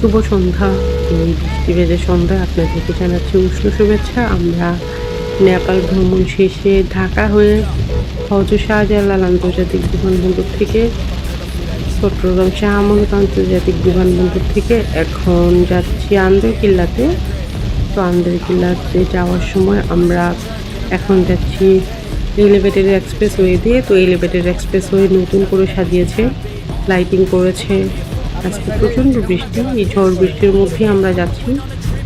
শুভ সন্ধ্যা। এই বৃষ্টি ভেজা সন্ধ্যায় আপনাদেরকে জানাচ্ছি উষ্ণ শুভেচ্ছা। আমরা নেপাল ভ্রমণ শেষে ঢাকা হয়ে হজরত শাহজালাল আন্তর্জাতিক বিমানবন্দর থেকে চট্টগ্রাম শাহ আমানত আন্তর্জাতিক বিমানবন্দর থেকে এখন যাচ্ছি আন্দরকিল্লাতে। তো আন্দরকিল্লাতে যাওয়ার সময় আমরা এখন যাচ্ছি এলিভেটেড এক্সপ্রেসওয়ে দিয়ে। তো এলিভেটেড এক্সপ্রেসওয়ে নতুন করে সাজিয়েছে, লাইটিং করেছে। আজকে প্রচণ্ড বৃষ্টি, এই ঝড় বৃষ্টির মধ্যেই আমরা যাচ্ছি।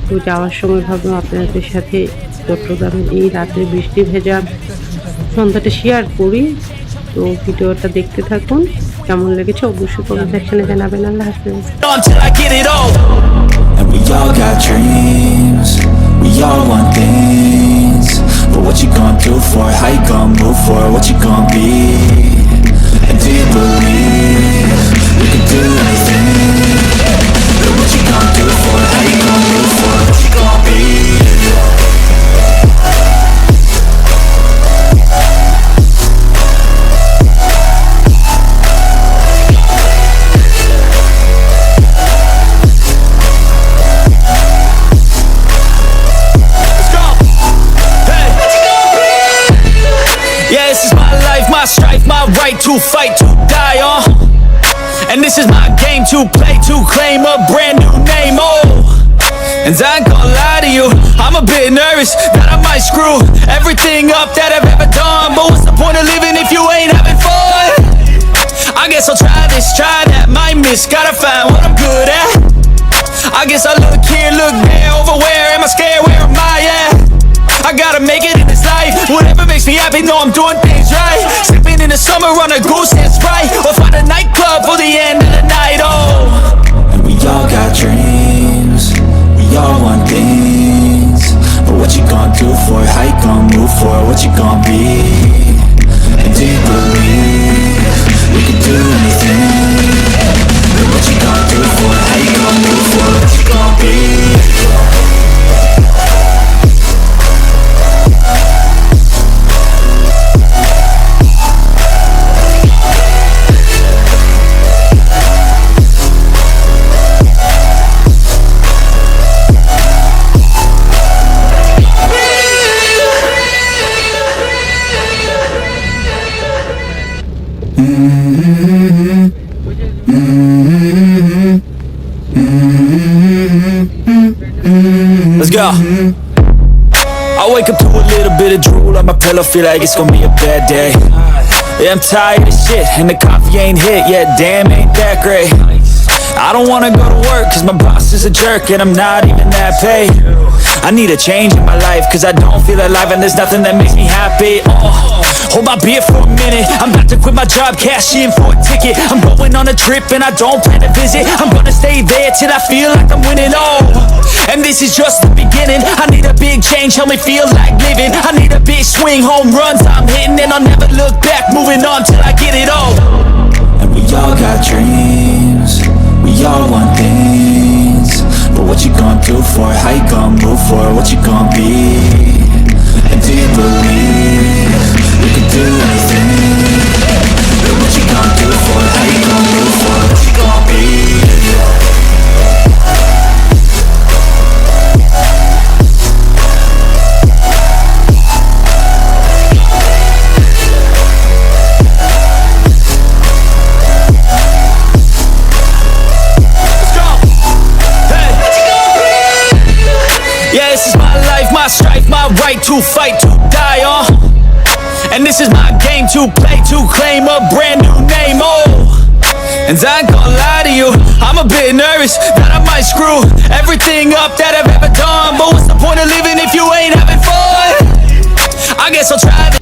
তো যাওয়ার সময় ভাবলাম আপনাদের সাথে চট্টগ্রামের এই রাতের বৃষ্টি ভেজা সন্ধ্যাটা শেয়ার করি। তো ভিডিওটা দেখতে থাকুন, কেমন লেগেছে অবশ্যই কমেন্ট সেকশনে জানাবেন। আল্লাহ হাফেজ। We all got dreams, we all want things. But what you gonna do for it? How you gonna move for it? What you gonna be? And do you believe you can do anything? But what you gonna do for it? How you gonna move for it? What you gonna be? My strife, my right to fight, to die on. And this is my game to play, to claim a brand new name, oh. And I ain't gonna lie to you, I'm a bit nervous that I might screw everything up that I've ever done. But what's the point of living if you ain't having fun? I guess I'll try this, try that, might miss, gotta find what I'm good at. I guess I look here, look there, over where am I scared, where am I at? I gotta make it in this life. Whatever makes me happy, know I'm doing things right. Sleeping in the summer on a goose and Sprite, or find a nightclub for the end of the night, oh. And we all got dreams, we all want things. But what you gonna do for it? How you gonna move for it? What you gonna be? And do you believe we can do anything? But what you gonna do for it? How you gonna move for it? What you gonna be? Let's go. I wake up to a little bit of drool on my pillow, feel like it's gonna be a bad day. Yeah, I'm tired of shit, and the coffee ain't hit yet, damn, ain't that great. I don't wanna go to work, cause my boss is a jerk, and I'm not even that paid. I need a change in my life, cause I don't feel alive, and there's nothing that makes me happy. Hold my beer for a minute, I'm about to quit my job, cash in for a ticket. I'm going on a trip and I don't plan to visit. I'm gonna stay there till I feel like I'm winning, oh. And this is just the beginning. I need a big change, help me feel like living. I need a big swing, home runs I'm hitting, and I'll never look back, moving on till I get it all. And we all got dreams, we all want things. But what you gonna do for it? How you gonna move for it? What you gonna be? And do you believe we can do anything? But what you gonna do for it? How you gonna move for it? What you gonna be? Yeah, this is my life, my strife, my right to fight, to die on. And this is my game to play, to claim a brand new name, oh. And I ain't gonna lie to you, I'm a bit nervous that I might screw everything up that I've ever done. But what's the point of living if you ain't having fun? I guess I'll try this.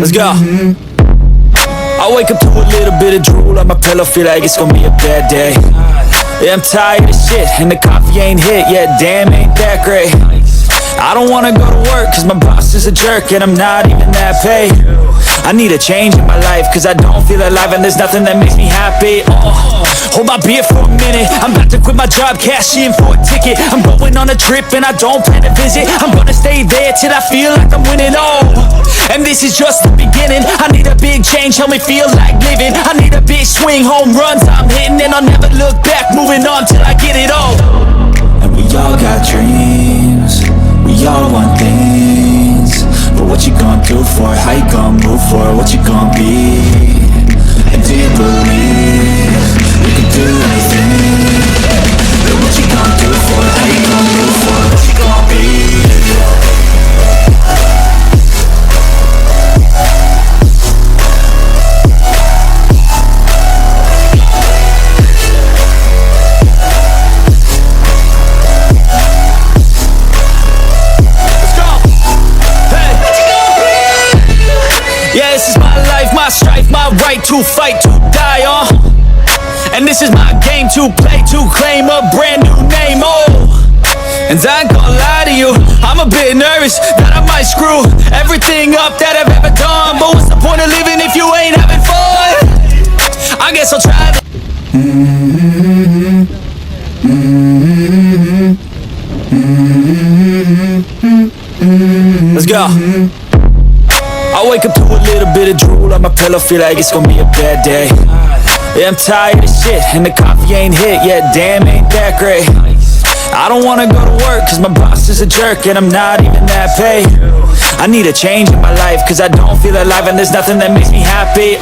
Let's go. I wake up to a little bit of drool on my pillow, feel like it's gonna be a bad day. Yeah, I'm tired of shit, and the coffee ain't hit yet, damn, ain't that great. I don't wanna go to work, cause my boss is a jerk, and I'm not even that paid. I need a change in my life, cause I don't feel alive and there's nothing that makes me happy. Hold my beer for a minute, I'm about to quit my job, cash in for a ticket. I'm going on a trip and I don't plan to visit. I'm gonna stay there till I feel like I'm winning. And this is just the beginning. I need a big change, help me feel like living. I need a big swing, home runs I'm hitting, and I'll never look back, moving on till I get it all. And we all got dreams, we all want things, but what you gonna do for it? How you gonna move for it? What you gonna be? And do you believe you can do anything? But what you gonna do for it? How you gonna move for it? What you gonna be? This is my life, my strife, my right to fight, to die on. And this is my game to play, to claim a brand new name, And I ain't gonna lie to you, I'm a bit nervous that I might screw everything up that I've ever done. But what's the point of living if you ain't having fun? I guess I'll try that. Let's go. I wake up to a little bit of drool on my pillow, feel like it's gonna be a bad day. Yeah, I'm tired of shit, and the coffee ain't hit yet, damn, ain't that great. I don't wanna go to work, cause my boss is a jerk, and I'm not even that paid. I need a change in my life, cause I don't feel alive, and there's nothing that makes me happy.